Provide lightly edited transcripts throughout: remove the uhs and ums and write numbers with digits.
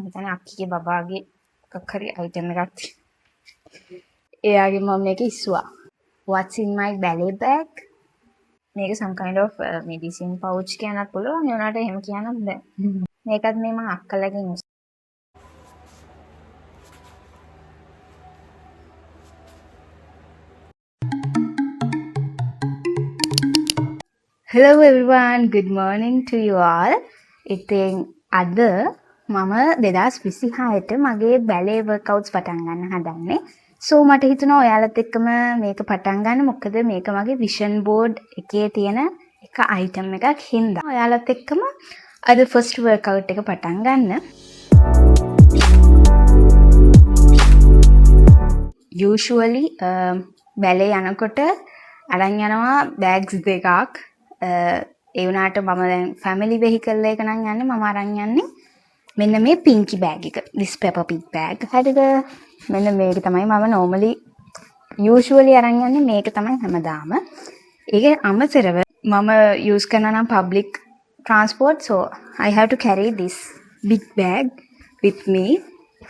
හිතන්නේ අක්කිගේ බබාගේ එකක් හරි අයිටම් එකක් තියෙනවා. එයාගේ මම මේක ඉස්සුවා. What's in my ballet bag? මේක some kind of medicine pouch කියන්නත් පුළුවන්. ඒ වුණාට එහෙම කියන්නත් බෑ. මේකත් මේ මම අක්කලගෙන් Hello everyone, good morning to you all. ඉතින් අද මම 2026ට මගේ බැලේ වර්කවුට්ස් පටන් ගන්න හදන්නේ. සෝ මට හිතුණා ඔයාලත් එක්කම මේක පටන් ගන්න. මොකද මේක මගේ විෂන් බෝඩ් එකේ තියෙන එක අයිටම් එකක් හින්දා. ඔයාලත් එක්කම අද ෆස්ට් වර්කවුට් එක පටන් ගන්න. Usually බැලේ යනකොට අරන් යනවා බෑග්ස් දෙකක්. ඒ වුණාට මම දැන් ෆැමිලි වෙහිකල් එක නම් යන්නේ මම අරන් යන්නේ මෙන්න මේ පින්කි බෑග් එක. this pepper pig bag. හරිද? මෙන්න මේක තමයි මම normally usually අරන් යන්නේ මේක තමයි හැමදාම. ඒක අමතරව මම use කරනවා නම් public transport, so I have to carry this big bag with me.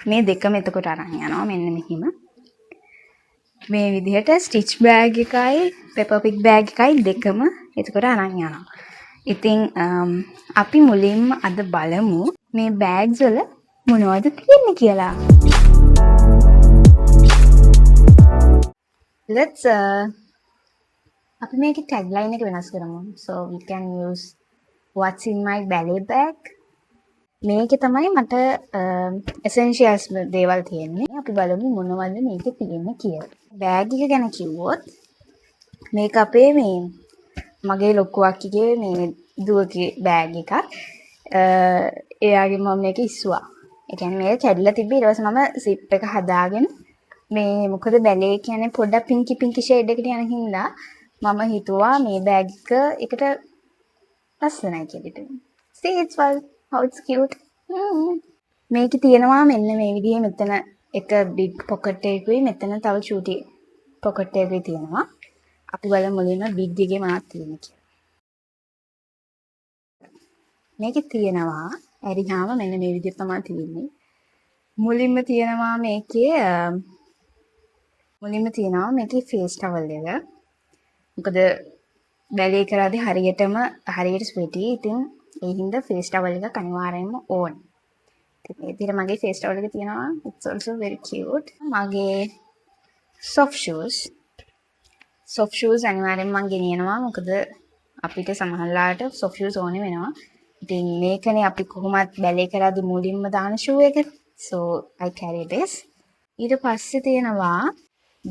මේ දෙකම එතකොට අරන් යනවා මෙන්න මෙහිම. මේ විදිහට ස්ටිච් බෑග් එකයි පෙපර් පික් බෑග් එකයි දෙකම එතකොට අරන් යනවා. ඉතින් අපි මුලින්ම අද බලමු මේ බෑග්ස් වල මොනවද තියෙන්නේ කියලා. Let's අපි මේකේ tagline එක වෙනස් කරමු. So we can use what's in my ballet bag. මේකේ තමයි මට essentials දේවල් තියෙන්නේ. අපි බලමු මොනවද මේකේ තියෙන්නේ කියලා. බෑග් එක ගැන කිව්වොත් මේක අපේ මේ මගේ ලොකු අක්කිගේ මේ දුවගේ බෑග් එකක්. එයාගේ මම මේක ඉස්සුවා. ඒ කියන්නේ මේක කැඩිලා තිබ්බේ. ඊට පස්සේ මම zip එක හදාගෙන මේ මොකද බැලේ කියන්නේ පොඩ්ඩක් පින්කි ෂේඩ් එකට යන හින්දා මම හිතුවා මේ බෑග් එකට ලස්සනයි කියලා. See it's well how it's cute. මේකේ තියෙනවා මෙන්න මේ විදිහේ මෙතන එක big pocket එකකුයි මෙතන තව චූටි pocket එකකුයි තියෙනවා. අපි බලමු මුලින්ම big එකේ මොනවද තියෙන්නේ කියලා. මේකේ තියෙනවා ඇරිහාම මෙන්න මේ විදිහට තමයි තියෙන්නේ. මුලින්ම තියෙනවා මේකේ face towel එක. මොකද බැලේ කරාදී හරියට ස්වෙටි. ඉතින් ඒ හින්දා face towel එකක් අනිවාර්යයෙන්ම ඕන. ඉතින් මේ විදිහට මගේ face towel එක තියෙනවා. It's also very cute. මගේ soft shoes අනිවාර්යයෙන්ම මම ගෙනියනවා. මොකද අපිට සමහරලාට soft shoes ඕනේ වෙනවා. ඉතින් මේකනේ අපි කොහොමත් බැලේ කරාදී මුලින්ම දාන shoe එක. So I carry this. ඊට පස්සේ තියෙනවා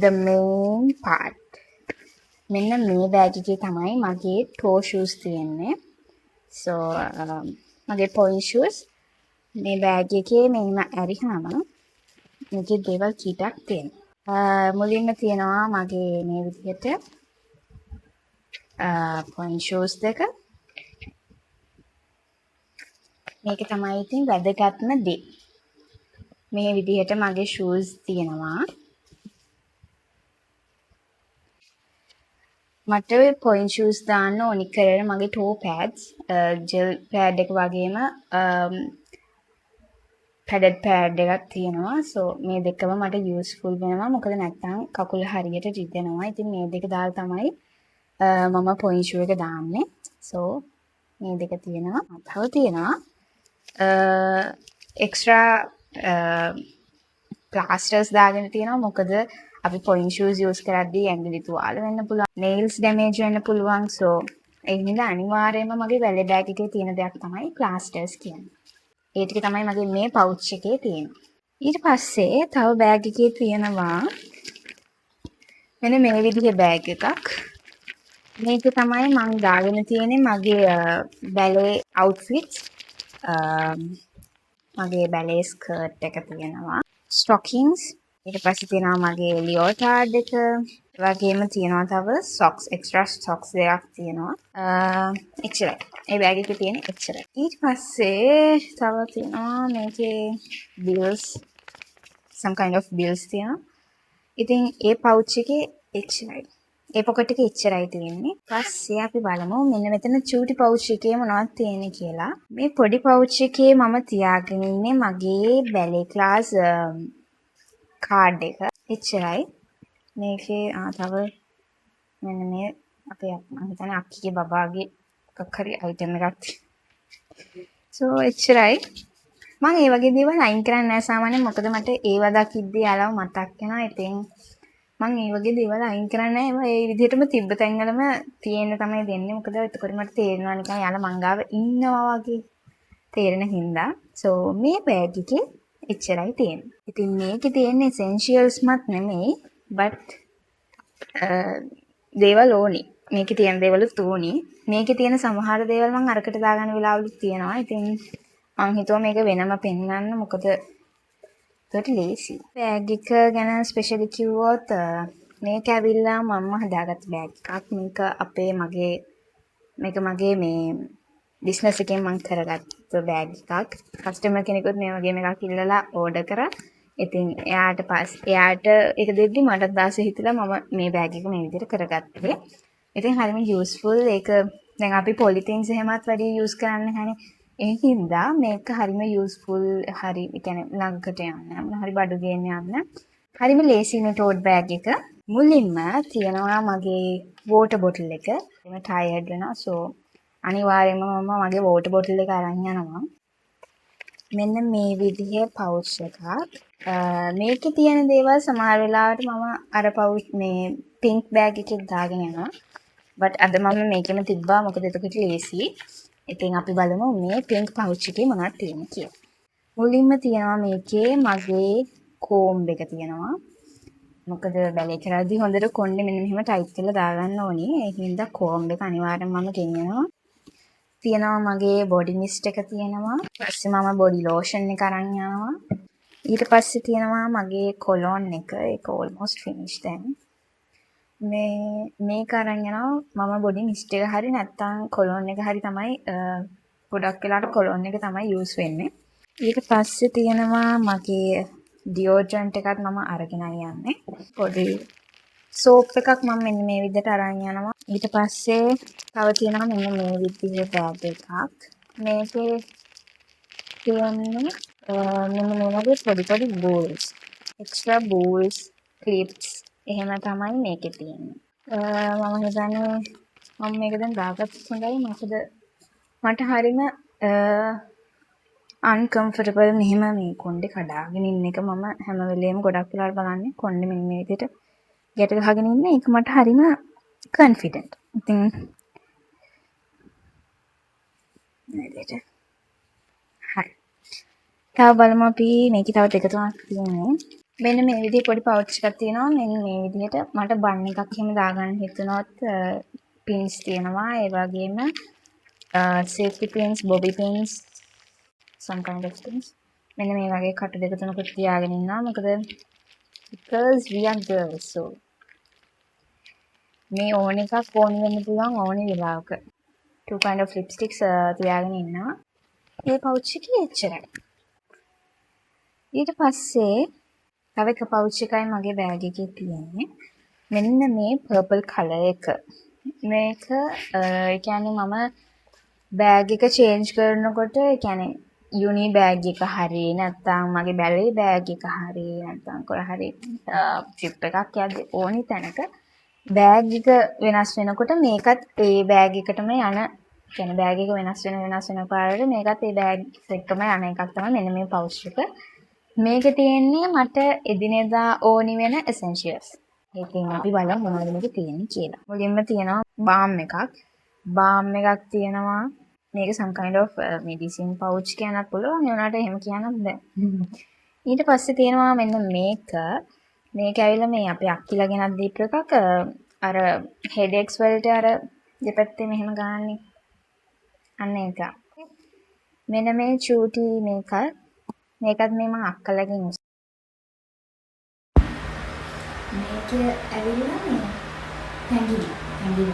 the main part. මෙන්න මේ බෑග් එකේ තමයි මගේ toe shoes තියෙන්නේ. So මගේ point shoes මේ බෑග් එකේ මෙහෙම ඇරිහම මේකේ දේවල් කීපයක් තියෙනවා. මුලින්ම තියෙනවා මගේ මේ විදිහට point shoes දෙක. මේක තමයි ඉතින් වැදගත්ම දේ. මේ විදිහට මගේ shoes තියෙනවා. මට point shoes දාන්න ඕනි කරන මගේ toe pads gel pad එක වගේම padded pad එකක් තියෙනවා. So මේ දෙකම මට useful වෙනවා. මොකද නැත්තම් කකුල හරියට රිදෙනවා. ඉතින් මේ දෙක දාලා තමයි මම point shoe එක දාන්නේ. So මේ දෙක තියෙනවා. තව තියෙනවා extra plasters දාගෙන තියෙනවා. මොකද අපි point shoes use කරද්දී ඇඟිලි තුවාල වෙන්න පුළුවන්. nails damage වෙන්න පුළුවන්. So ඒ නිසා අනිවාර්යයෙන්ම මගේ වැලේ බෑග් එකේ තියෙන දෙයක් තමයි plasters කියන්නේ. ඒ ටික තමයි මගේ මේ pouch එකේ තියෙන්නේ. ඊට පස්සේ තව බෑග් එකේ තියෙනවා මෙන්න මේ විදිහේ බෑග් එකක්. මේක තමයි මම දාගෙන තියෙන්නේ මගේ බැලේ outfits. මගේ බැලේ ස්කර්ට් එක තියෙනවා. stockings. ඊට පස්සේ තියෙනවා මගේ leotard එක. ඒ වගේම තියෙනවා තව socks, extra socks දෙකක් තියෙනවා. එච්චරයි. ඒ බෑග් එකේ තියෙන එච්චරයි. ඊට පස්සේ තව තියෙනවා මේකේ bills, some kind of bills තියෙනවා. ඉතින් ඒ pouch එකේ එච්චරයි. ඒ පොකට් එක එච්චරයි තියෙන්නේ. ඊපස්සේ අපි බලමු මෙන්න මෙතන චූටි පවුච් එකේ මොනවද තියෙන්නේ කියලා. මේ පොඩි පවුච් එකේ මම තියාගෙන ඉන්නේ මගේ බැලේ ක්ලාස් කාඩ් එක. එච්චරයි. මේකේ තව මෙන්න මේ අපේ මම හිතන්නේ අක්කිගේ බබාගේ එකක් හරි අයිටම් එකක්. සෝ එච්චරයි. මම ඒ වගේ දේවල් අයින් කරන්නේ නැහැ සාමාන්‍යයෙන් මොකද මට ඒව දකිද්දී යාළුව මතක් වෙනවා. ඉතින් මම ඒ වගේ දේවල් අයින් කරන්නේ නැහැ. ඒ විදිහටම තිබ්බ තැන්වලම තියෙන්න තමයි දෙන්නේ. මොකද එතකොට මට තේරෙනවා නිකන් යාළුව මං ගාව ඉන්නවා වගේ තේරෙන හින්දා. සෝ මේ බෑග් එකේ එච්චරයි තියෙන්නේ. ඉතින් මේකේ තියෙන essentialsමත් නෙමෙයි but දේවල් ඕනි. මේකේ තියෙන දේවලුත් ඕනි. මේකේ තියෙන සමහර දේවල් මම අරකට දාගන්න වෙලාවලුත් තියෙනවා. ඉතින් මං හිතුවා මේක වෙනම පෙන්වන්න මොකද ඒකට ලේසි. බෑග් එක ගැන ස්පෙෂලි කිව්වොත් මේක ඇවිල්ලා මම හදාගත්ත බෑග් එකක්. මේක මගේ මේ බිස්නස් එකෙන් මං කරගත්ත බෑග් එකක්. කස්ටමර් කෙනෙකුත් මේ වගේ එකක් ඉල්ලලා ඕඩර් කරා. ඉතින් එයාට ඒක දෙද්දි මට දාස හිතලා මම මේ බෑග් එක මේ විදිහට කරගත්තේ. ඉතින් හරිම යූස්ෆුල්. ඒක දැන් අපි පොලිතින්ස් එහෙමත් වැඩි යූස් කරන්නේ නැහැනේ. ඒ හින්දා මේක හරිම යූස්ෆුල්. හරි ඒ කියන්නේ ළඟකට යන්න හරි බඩු ගේන්න යන්න හරිම ලේසි මේ ටෝට් බෑග් එක. මුලින්ම තියනවා මගේ වෝටර් බොටල් එක. මම ටයර්ඩ් වෙනවා. සෝ අනිවාර්යයෙන්ම මම මගේ වෝටර් බොටල් එක අරන් යනවා. මෙන්න මේ විදිහේ පවුච් එකක්. මේකේ තියෙන දේවල් සමහර වෙලාවට මම අර පවුච් මේ පින්ක් බෑග් එකේ දාගෙන යනවා. but අද මම මේකෙම තිබ්බා මොකද එතකොට ලේසි. ඉතින් අපි බලමු මේ පින්ක් පවුච් එකේ මොනවද තියෙන්නේ කියලා. මුලින්ම තියෙනවා මේකේ මගේ කෝම්බ් එක තියෙනවා. මොකද බැලේ කරද්දී හොඳට කොණ්ඩේ මෙන්න මෙහෙම ටයිට් කරලා දාගන්න ඕනේ. ඒ හින්දා කෝම්බ් එක අනිවාර්යෙන්ම මම ගෙනියනවා. තියෙනවා මගේ බොඩි මිස්ට් එක තියෙනවා. ඊපස්සේ මම බොඩි ලෝෂන් එක අරන් යනවා. ඊට පස්සේ තියෙනවා මගේ කොලොන් එක. ඒක almost finished දැන්. මේක අරන් යනවා මම බොඩි මිස්ට් එක හරි නැත්නම් කොලොන් එක හරි තමයි ගොඩක් වෙලාවට කොලොන් එක තමයි යූස් වෙන්නේ. ඊට පස්සේ තියෙනවා මගේ ඩියෝඩරන්ට් එකත් මම අරගෙන යන්නේ. පොඩි සෝප් එකක් මම මෙන්න මේ විදිහට අරන් යනවා. ඊට පස්සේ තව තියෙනවා මෙන්න මේ විදිහේ බෑග් එකක්. මේකේ තියෙන්නේ මෙන්න මේ වගේ පොඩි පොඩි බෝල්ස්. එක්ස්ට්‍රා බෝල්ස්, ක්ලිප්ස් එහෙම තමයි මේකේ තියෙන්නේ. මම හිතන්නේ මම මේක දැන් දාගත්තොත් හොඳයි. මොකද මට හරිම uncomfortable මෙහෙම මේ කොණ්ඩේ කඩාගෙන ඉන්න එක මම හැම වෙලේම ගොඩක් වෙලාවට බලන්නේ කොණ්ඩේ මෙන්න මේ විදිහට ගැට ගහගෙන ඉන්න එක මට හරිම confident. ඉතින් නේද? හරි. තව බලමු අපි මේකේ තව දෙක තුනක් තියෙනවා. මෙන්න මේ විදිහේ පොඩි පවුච් එකක් තියෙනවා. මෙන්න මේ විදිහට මට බන් එකක් එහෙම දාගන්න හිතුනොත් පින්ස් තියෙනවා. ඒ වගේම safety pins, bobby pins, some kind of things. මෙන්න මේ වගේ කටු දෙක තුනකුත් තියාගෙන ඉන්නවා. මොකද because we are girls, so මේ ඕන එකක් ඕන වෙන්න පුළුවන් ඕන වෙලාවක. two kind of lipsticks තියාගෙන ඉන්නවා. මේ පවුච් එකේ එච්චරයි. ඊට පස්සේ තව එක පවුච් එකයි මගේ බෑග් එකේ තියෙන්නේ. මෙන්න මේ පර්පල් කලර් එක. මේක ඒ කියන්නේ මම බෑග් එක චේන්ජ් කරනකොට ඒ කියන්නේ යුනි බෑග් එක හරි නැත්නම් මගේ බැලේ බෑග් එක හරි නැත්නම් කොහේ හරි ට්‍රිප් එකක් යද්දී ඕනි තැනක බෑග් එක වෙනස් වෙනකොට මේකත් ඒ බෑග් එකටම යන කියන්නේ බෑග් එක වෙනස් වෙන පාරට මේකත් ඒ බෑග් එකම යන එකක් තමයි මෙන්න මේ පවුච් එක. මේකේ තියෙන්නේ මට එදිනෙදා ඕනි වෙන essentials. ඒකෙන් අපි බලමු මොනවද මේකේ තියෙන්නේ කියලා. මුලින්ම තියෙනවා balm එකක්. balm එකක් තියෙනවා. මේක some kind of medicine pouch කියන්නත් පුළුවන්. ඒ වුණාට එහෙම කියන්නත් බෑ. ඊට පස්සේ තියෙනවා මෙන්න මේක. මේක ඇවිල්ලා මේ අපේ අක්කිලා ගෙනත් දීපු එකක්. අර headaches වලට අර දෙපැත්තේ මෙහෙම ගාන්නේ. අන්න ඒක. මෙන්න මේ චූටි මේක. මේකත් මේ මම අක්කලාගෙන් මේක ඇවිල්ලා මේ පැංගිලි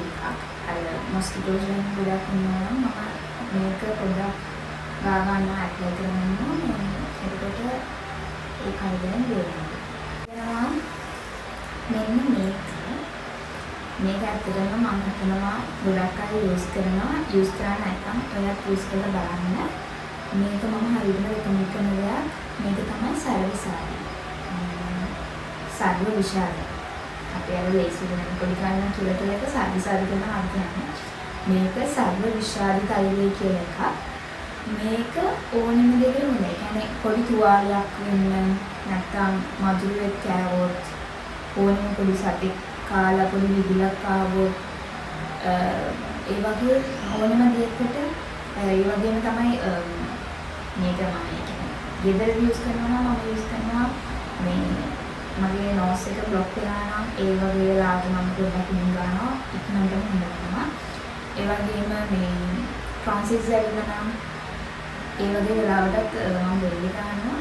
එකක්. අර මොස්කිටෝස් වලින් ගොඩක් ඉන්නවා නම් මම මේක පොඩ්ඩක් ගා ගන්නවා ඇප්ලයි කරනවා. එතකොට ඒ කල්දෙන් දෙනවා. මෙන්න මේක මේක ඇත්තටම මම හිතනවා ගොඩක් අය යූස් කරනවා. යූස් කරන්නේ නැත්නම් ඔයත් යූස් කරලා බලන්න. මේක මම හරියටම රෙකමන්ඩ් කරන දෙයක්. මේක තමයි සර්වසාරි. සර්ව විශාල. අපි අර ලේසි වෙන පොඩි කාලේ කියලා කියලා එක සර්වසාරි කියලා නම් කියන්නේ. මේක සර්ව විශාල තෛලය කියලා එකක්. මේක ඕනෙම දෙයකට හොඳයි. ඒ කියන්නේ පොඩි තුවාලයක් වෙන්න නැත්නම් මధుරයක් කෑවොත් ඕනෙම පොඩි සතෙක් කාලා පොඩි විදුලක් ආවොත් ඒ වගේ ඕනෙම දෙයකට ඒ වගේම තමයි මේක මම කියන්නේ ගෙදරදී යූස් කරනවා නම් මම යූස් කරනවා මේ මගේ නෝස් එක બ્લોක් වෙලා නම් ඒ වගේ වෙලාවට මම පොඩ්ඩක් නින් ගන්නවා ඉක්මනටම හොඳ වෙනවා. ඒ වගේම මේ ට්‍රාන්සිට්ස් ඇවිල්ලා නම් ඒ වගේ වෙලාවටත් මම දෙල්ලි ගන්නවා.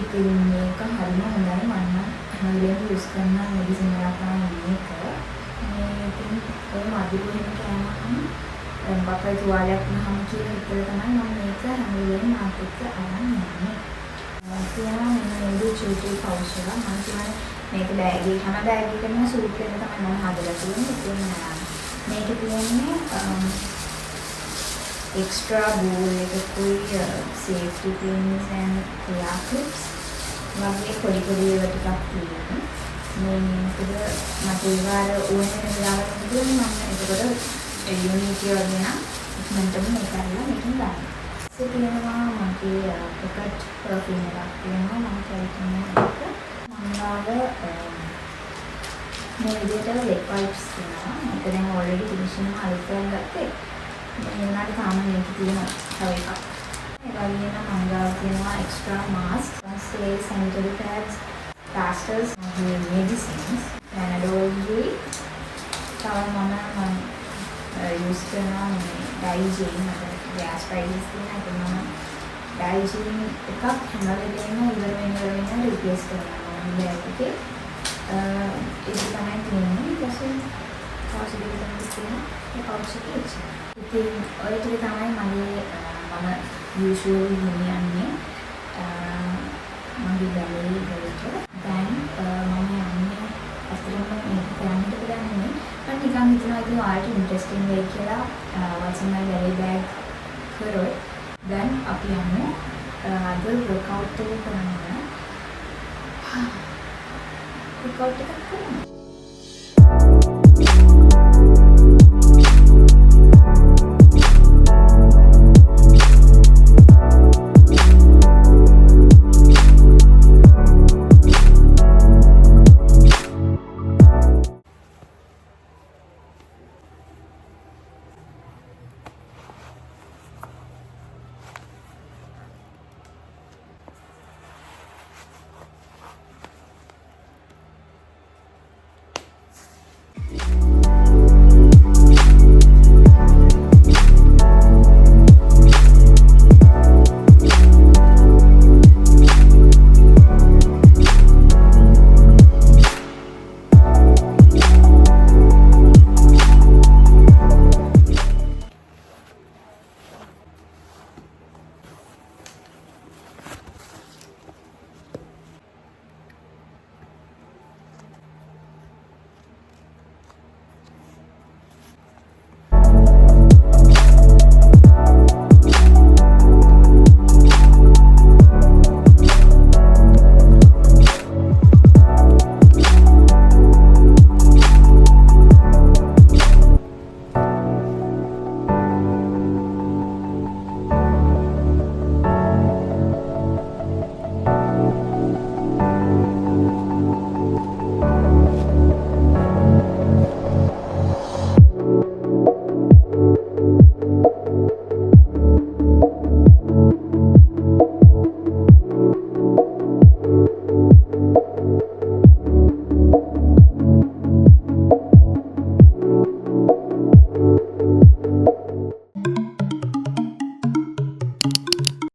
ඉතින් මේක හරිම හොඳයි මම හැමදේම යූස් කරන මෙඩිසින් එකක් තමයි මේක. මේ ඉතින් ඔය මදිපුරේම කෑමම බකල් තුවාලයක් වුණාම කියලා හිතලා තමයි මම මේක හැමදේම මාකට් එකට අරන් යන්නේ. තියෙනවා මෙන්න මේ චූටි පවුච් එක. මම කියන්නේ මේක බෑග් එක හැම බෑග් එකකම සූට් එක තමයි මම හදලා තියෙන්නේ. ඉතින් මේක තියෙන්නේ extra bowl එකකුයි safety pins and clear clips වගේ පොඩි පොඩි ඒවා ටිකක් තියෙනවා. මේ මොකද මට ඒවාර ඕන වෙන වෙලාවකට දුන්නා මම ඒකට යුනිටි වගේ නම් ඉක්මනටම මේක අරලා මේකෙන් ගන්නවා. ඒ කියනවා මගේ පොකට් පර්ෆියුම් එකක් තියෙනවා මම කියන්නේ ඒක. මම මේ විදිහට lip wipes තියෙනවා. මේක දැන් already finishing හරි කරලා ගත්තේ. මේ වුණාට තාම මේක තියෙනවා තව එකක්. ඒ වගේම මංගාව තියෙනවා extra mask, sanitary pads, plasters, medicines, Panadol G. තව මම use කරනවා මේ Digene මට gastritis තියෙනවා. ඒක මම Digene එකක් හැම වෙලේම ඉවර වෙන replace කරනවා. මේක ඒක තමයි තියෙන්නේ. ඊට පස්සේ possible තමයි තියෙන්නේ. ඒ pouch එකේ ඉතින් ඔය ටික තමයි මගේ මම usually යන්නේ මගේ බැලේ වලට. දැන් මම යන්නේ අස්තරම මේක කරන්නට පුදාන්නේ. මම නිකන් හිතනවා ඉතින් ඔයාලට ඉන්ටරෙස්ටිං වෙයි කියලා what's in my belly bag කරොත් දැන් අපි යමු අද workout එක කරන්න. workout එකක් කරමු.